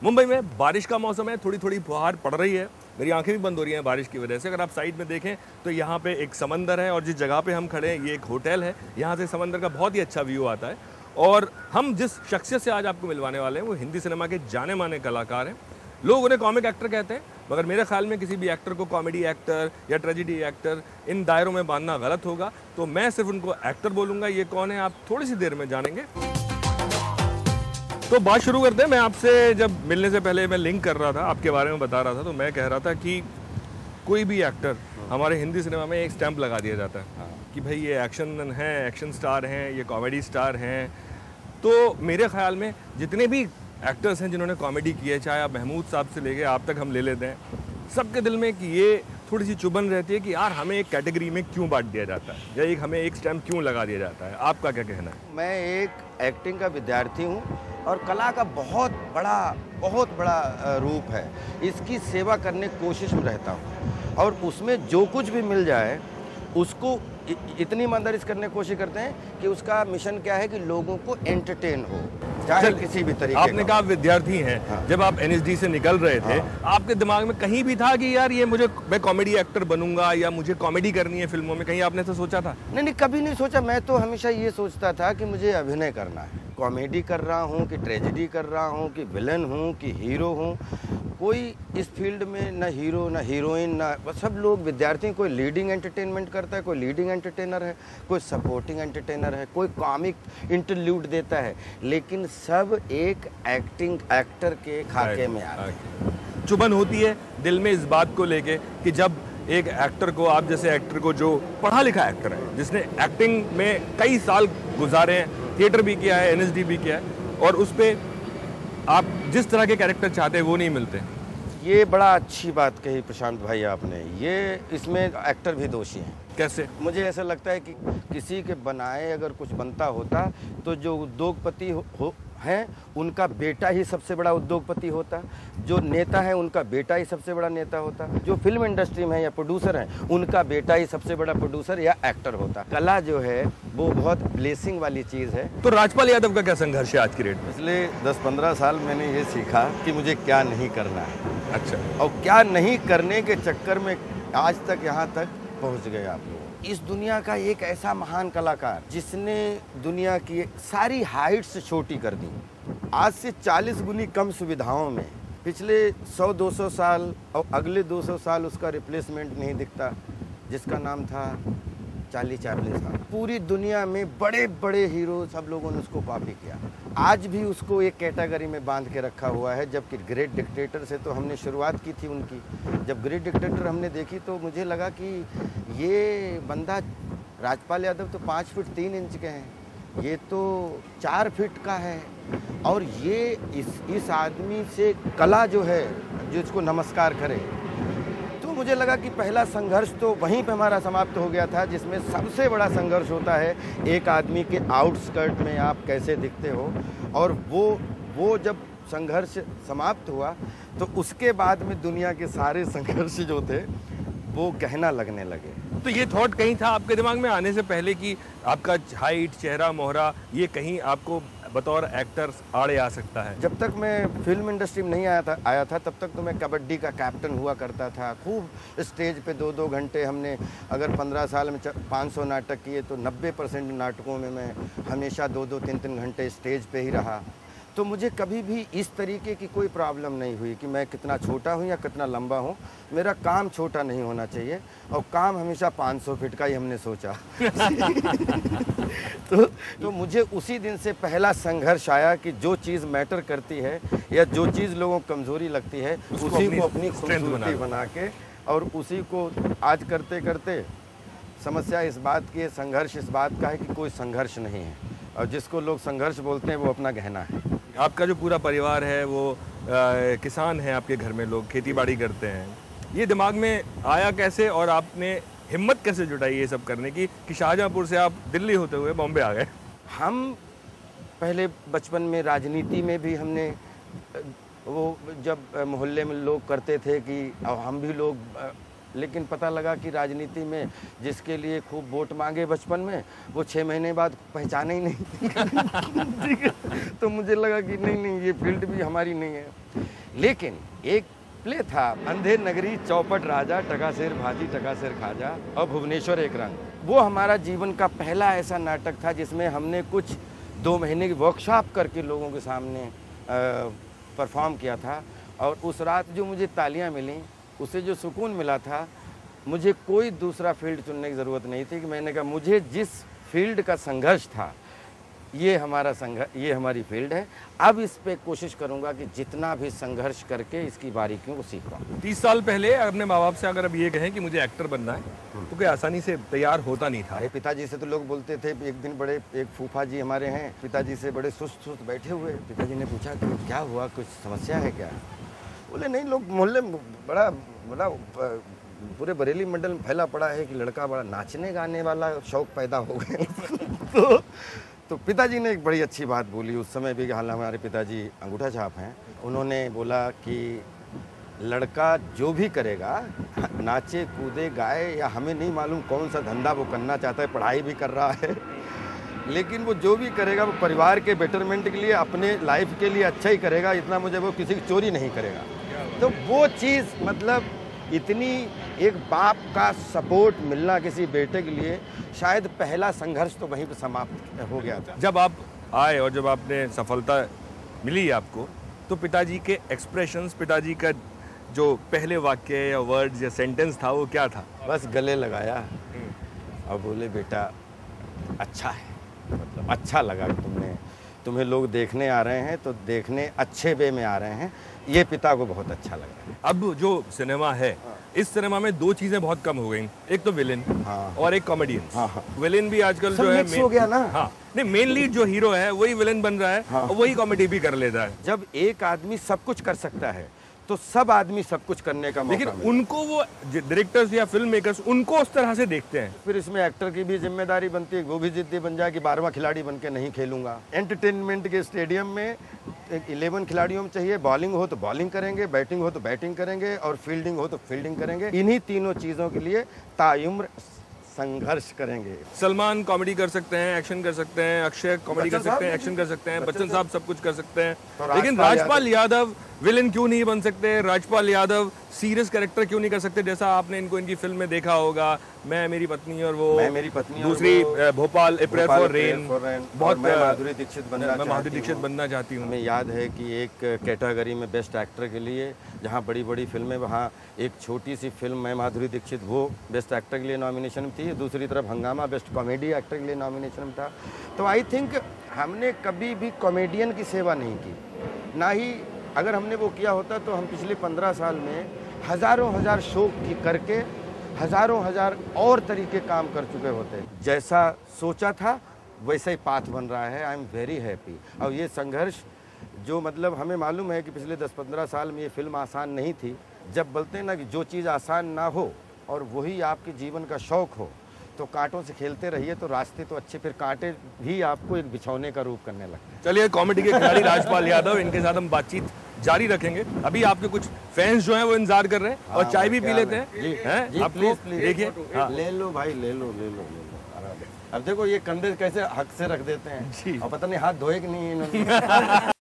मुंबई में बारिश का मौसम है, थोड़ी थोड़ी फुहार पड़ रही है, मेरी आंखें भी बंद हो रही हैं बारिश की वजह से। अगर आप साइड में देखें तो यहाँ पे एक समंदर है और जिस जगह पे हम खड़े हैं ये एक होटल है, यहाँ से समंदर का बहुत ही अच्छा व्यू आता है। और हम जिस शख्सियत से आज आपको मिलवाने वाले हैं वो हिंदी सिनेमा के जाने माने कलाकार हैं। लोग उन्हें कॉमिक एक्टर कहते हैं, मगर मेरे ख्याल में किसी भी एक्टर को कॉमेडी एक्टर या ट्रेजिडी एक्टर इन दायरों में बांधना गलत होगा, तो मैं सिर्फ उनको एक्टर बोलूँगा। ये कौन है आप थोड़ी सी देर में जानेंगे। तो बात शुरू करते हैं। मैं आपसे जब मिलने से पहले मैं लिंक कर रहा था, आपके बारे में बता रहा था, तो मैं कह रहा था कि कोई भी एक्टर हमारे हिंदी सिनेमा में एक स्टैंप लगा दिया जाता है कि भाई ये एक्शन हैं, एक्शन स्टार हैं, ये कॉमेडी स्टार हैं। तो मेरे ख्याल में जितने भी एक्टर्स हैं जिन्होंने कॉमेडी की है, चाहे आप महमूद साहब से लेके आप तक हम ले लेते हैं, सबके दिल में कि ये थोड़ी सी चुभन रहती है कि यार हमें एक कैटेगरी में क्यों बांट दिया जाता है या एक हमें एक स्टैम्प क्यों लगा दिया जाता है। आपका क्या कहना है? मैं एक एक्टिंग का विद्यार्थी हूँ और कला का बहुत बड़ा रूप है। इसकी सेवा करने की कोशिश में रहता हूँ और उसमें जो कुछ भी मिल जाए उसको इतनी ईमानदारी करने की कोशिश करते हैं कि उसका मिशन क्या है कि लोगों को एंटरटेन हो, चाहे किसी भी तरीके। आपने कहा विद्यार्थी हैं। हाँ। जब आप एनएसडी से निकल रहे थे, हाँ। आपके दिमाग में कहीं भी था कि यार ये मैं कॉमेडी एक्टर बनूंगा या मुझे कॉमेडी करनी है फिल्मों में, कहीं आपने तो सोचा था? नहीं, कभी नहीं सोचा। मैं तो हमेशा ये सोचता था कि मुझे अभिनय करना है। कॉमेडी कर रहा हूँ कि ट्रेजेडी कर रहा हूँ कि विलन हूँ कि हीरो हूँ, कोई इस फील्ड में न हीरो न हीरोइन न सब लोग विद्यार्थी। कोई लीडिंग एंटरटेनमेंट करता है, कोई लीडिंग एंटरटेनर है, कोई सपोर्टिंग एंटरटेनर है, कोई कॉमिक इंटरल्यूड देता है, लेकिन सब एक एक्टर के खाके में आते हैं। चुभन होती है दिल में इस बात को लेके कि जब एक एक्टर को, आप जैसे एक्टर को जो पढ़ा लिखा एक्टर है, जिसने एक्टिंग में कई साल गुजारे हैं, थिएटर भी किया है, एनएसडी भी किया है, और उस पर आप जिस तरह के कैरेक्टर चाहते हैं वो नहीं मिलते। ये बड़ा अच्छी बात कही प्रशांत भाई आपने। ये इसमें एक्टर भी दोषी हैं। कैसे? मुझे ऐसा लगता है कि किसी के बनाए अगर कुछ बनता होता तो जो उद्योगपति हैं उनका बेटा ही सबसे बड़ा उद्योगपति होता, जो नेता है उनका बेटा ही सबसे बड़ा नेता होता, जो फिल्म इंडस्ट्री में है या प्रोड्यूसर हैं उनका बेटा ही सबसे बड़ा प्रोड्यूसर या एक्टर होता। कला जो है वो बहुत ब्लेसिंग वाली चीज़ है। तो राजपाल यादव का क्या संघर्ष है आज की डेट में? पिछले 10-15 साल मैंने ये सीखा कि मुझे क्या नहीं करना है। अच्छा। और क्या नहीं करने के चक्कर में आज तक यहाँ तक पहुँच गए आप लोग। इस दुनिया का एक ऐसा महान कलाकार जिसने दुनिया की सारी हाइट्स छोटी कर दी, आज से 40 गुनी कम सुविधाओं में। पिछले 100-200 साल और अगले 200 साल उसका रिप्लेसमेंट नहीं दिखता, जिसका नाम था चार्ली चैपलिन। पूरी दुनिया में बड़े बड़े हीरो सब लोगों ने उसको कॉपी किया। आज भी उसको एक कैटेगरी में बांध के रखा हुआ है, जबकि ग्रेट डिक्टेटर से तो हमने शुरुआत की थी उनकी। जब ग्रेट डिक्टेटर हमने देखी तो मुझे लगा कि ये बंदा राजपाल यादव तो 5 फीट 3 इंच के हैं, ये तो 4 फीट का है, और ये इस आदमी से कला जो है जो इसको नमस्कार करे। तो मुझे लगा कि पहला संघर्ष तो वहीं पे हमारा समाप्त हो गया था, जिसमें सबसे बड़ा संघर्ष होता है एक आदमी के आउटस्कर्ट में आप कैसे दिखते हो। और वो जब संघर्ष समाप्त हुआ तो उसके बाद में दुनिया के सारे संघर्ष जो थे वो गहना लगने लगे। तो ये थॉट कहीं था आपके दिमाग में आने से पहले कि आपका हाइट, चेहरा मोहरा, ये कहीं आपको बतौर एक्टर आड़े आ सकता है? जब तक मैं फिल्म इंडस्ट्री में नहीं आया था तब तक तो मैं कबड्डी का कैप्टन हुआ करता था। खूब स्टेज पे 2-2 घंटे हमने, अगर 15 साल में 500 नाटक किए तो 90% नाटकों में मैं हमेशा 2-2, 3-3 घंटे स्टेज पे ही रहा। तो मुझे कभी भी इस तरीके की कोई प्रॉब्लम नहीं हुई कि मैं कितना छोटा हूँ या कितना लंबा हूँ। मेरा काम छोटा नहीं होना चाहिए और काम हमेशा 500 फीट का ही हमने सोचा। तो मुझे उसी दिन से पहला संघर्ष आया कि जो चीज़ मैटर करती है या जो चीज़ लोगों को कमज़ोरी लगती है उसी को अपनी खूबसूरती बना के, और उसी को आज करते करते समस्या इस बात की है, संघर्ष इस बात का है कि कोई संघर्ष नहीं है, और जिसको लोग संघर्ष बोलते हैं वो अपना गहना है। आपका जो पूरा परिवार है वो किसान है, आपके घर में लोग खेती बाड़ी करते हैं, ये दिमाग में आया कैसे और आपने हिम्मत कैसे जुटाई ये सब करने की कि शाहजहाँपुर से आप दिल्ली होते हुए बॉम्बे आ गए? हम पहले बचपन में राजनीति में भी हमने, वो जब मोहल्ले में लोग करते थे कि हम भी लोग लेकिन पता लगा कि राजनीति में जिसके लिए खूब वोट मांगे बचपन में, वो 6 महीने बाद पहचाने ही नहीं। ठीक है, तो मुझे लगा कि नहीं ये फील्ड भी हमारी नहीं है। लेकिन एक प्ले था, अंधेर नगरी चौपट राजा, टकासेर भाजी टकासेर खाजा और भुवनेश्वर एक रंग। वो हमारा जीवन का पहला ऐसा नाटक था जिसमें हमने कुछ 2 महीने की वर्कशॉप करके लोगों के सामने परफॉर्म किया था। और उस रात जो मुझे तालियां मिली, उसे जो सुकून मिला था, मुझे कोई दूसरा फील्ड चुनने की ज़रूरत नहीं थी। कि मैंने कहा मुझे जिस फील्ड का संघर्ष था, ये हमारी फील्ड है। अब इस पे कोशिश करूंगा कि जितना भी संघर्ष करके इसकी बारीकियों को सीख पाऊँ। 30 साल पहले अपने माँ बाप से अगर अब ये कहें कि मुझे एक्टर बनना है, तो कोई आसानी से तैयार होता नहीं था। अरे पिताजी से तो लोग बोलते थे। एक दिन बड़े एक फूफा जी हमारे हैं, पिताजी से बड़े सुस्त बैठे हुए। पिताजी ने पूछा कि क्या हुआ, कुछ समस्या है क्या? बोले नहीं, लोग मोहल्ले में बड़ा पूरे बरेली मंडल में फैला पड़ा है कि लड़का बड़ा नाचने गाने वाला शौक पैदा हो गए। तो पिताजी ने एक बड़ी अच्छी बात बोली उस समय भी। हालांकि हमारे पिताजी अंगूठा छाप हैं। उन्होंने बोला कि लड़का जो भी करेगा, नाचे कूदे गाए या हमें नहीं मालूम कौन सा धंधा वो करना चाहता है, पढ़ाई भी कर रहा है, लेकिन वो जो भी करेगा वो परिवार के बेटरमेंट के लिए, अपने लाइफ के लिए अच्छा ही करेगा। इतना मुझे वो किसी की चोरी नहीं करेगा। तो वो चीज़ मतलब इतनी एक बाप का सपोर्ट मिलना किसी बेटे के लिए, शायद पहला संघर्ष तो वहीं पर समाप्त हो गया था। जब आप आए और जब आपने सफलता मिली आपको, तो पिताजी के एक्सप्रेशंस, पिताजी का जो पहले वाक्य या वर्ड्स या सेंटेंस था, वो क्या था? बस गले लगाया और बोले बेटा अच्छा है, मतलब अच्छा लगा कि तुम्हें लोग देखने आ रहे हैं, तो देखने अच्छे वे में आ रहे हैं। ये पिता को बहुत अच्छा लगा। अब जो सिनेमा है, इस सिनेमा में 2 चीजें बहुत कम हो गई। एक तो विलेन और एक कॉमेडियन। विलेन भी आजकल जो है हो गया ना। हाँ, नहीं, मेन लीड जो हीरो है वही विलेन बन रहा है और वही कॉमेडी भी कर लेता है। जब एक आदमी सब कुछ कर सकता है तो सब आदमी सब कुछ करने का मौका लेकिन उनको वो डायरेक्टर्स या फिल्म मेकर्स उनको उस तरह से देखते हैं। फिर इसमें एक्टर की भी जिम्मेदारी बनती है, वो भी जिद्दी बन जाए कि 12वां खिलाड़ी बन के नहीं खेलूंगा। एंटरटेनमेंट के स्टेडियम में 11 खिलाड़ियों में चाहिए, बॉलिंग हो तो बॉलिंग करेंगे, बैटिंग हो तो बैटिंग करेंगे और फील्डिंग हो तो फील्डिंग करेंगे। इन्हीं तीनों चीज़ों के लिए ताउम्र संघर्ष करेंगे। सलमान कॉमेडी कर सकते हैं, एक्शन कर सकते हैं, अक्षय कॉमेडी कर सकते हैं, एक्शन कर सकते हैं, बच्चन साहब सब कुछ कर सकते हैं, लेकिन राजपाल यादव विलेन क्यों नहीं बन सकते? राजपाल यादव सीरियस कैरेक्टर क्यों नहीं कर सकते? जैसा आपने इनको इनकी फिल्म में देखा होगा, मैं मेरी पत्नी और वो, मैं मेरी पत्नी, दूसरी भोपाल अप्रैल फॉर रेन, बहुत मैं माधुरी दीक्षित बनना चाहती हूँ। हमें याद है कि एक कैटेगरी में बेस्ट एक्टर के लिए, जहाँ बड़ी बड़ी फिल्में, वहाँ एक छोटी सी फिल्म मैं माधुरी दीक्षित, वो बेस्ट एक्टर के लिए नॉमिनेशन में थी। दूसरी तरफ हंगामा बेस्ट कॉमेडी एक्टर के लिए नॉमिनेशन में था। तो आई थिंक हमने कभी भी कॉमेडियन की सेवा नहीं की, ना ही अगर हमने वो किया होता तो हम पिछले 15 साल में हज़ारों शो की करके हज़ारों और तरीके काम कर चुके होते। जैसा सोचा था वैसा ही पाथ बन रहा है। I am very happy. और ये संघर्ष जो मतलब हमें मालूम है कि पिछले 10-15 साल में ये फिल्म आसान नहीं थी। जब बोलते हैं ना कि जो चीज़ आसान ना हो और वही आपके जीवन का शौक़ हो, तो कांटों से खेलते रहिए तो रास्ते तो अच्छे, फिर कांटे भी आपको एक बिछौने का रूप करने लगते हैं। चलिए, कॉमेडी के खिलाड़ी राजपाल यादव, इनके साथ हम बातचीत जारी रखेंगे। अभी आपके कुछ फैंस जो हैं वो इंतजार कर रहे हैं और चाय भी पी लेते हैं। आप प्लीज देखिए, ले लो भाई, ले लो। अब देखो ये कंधे कैसे हक से रख देते हैं और पता नहीं हाथ धोए कि नहीं इन्होंने।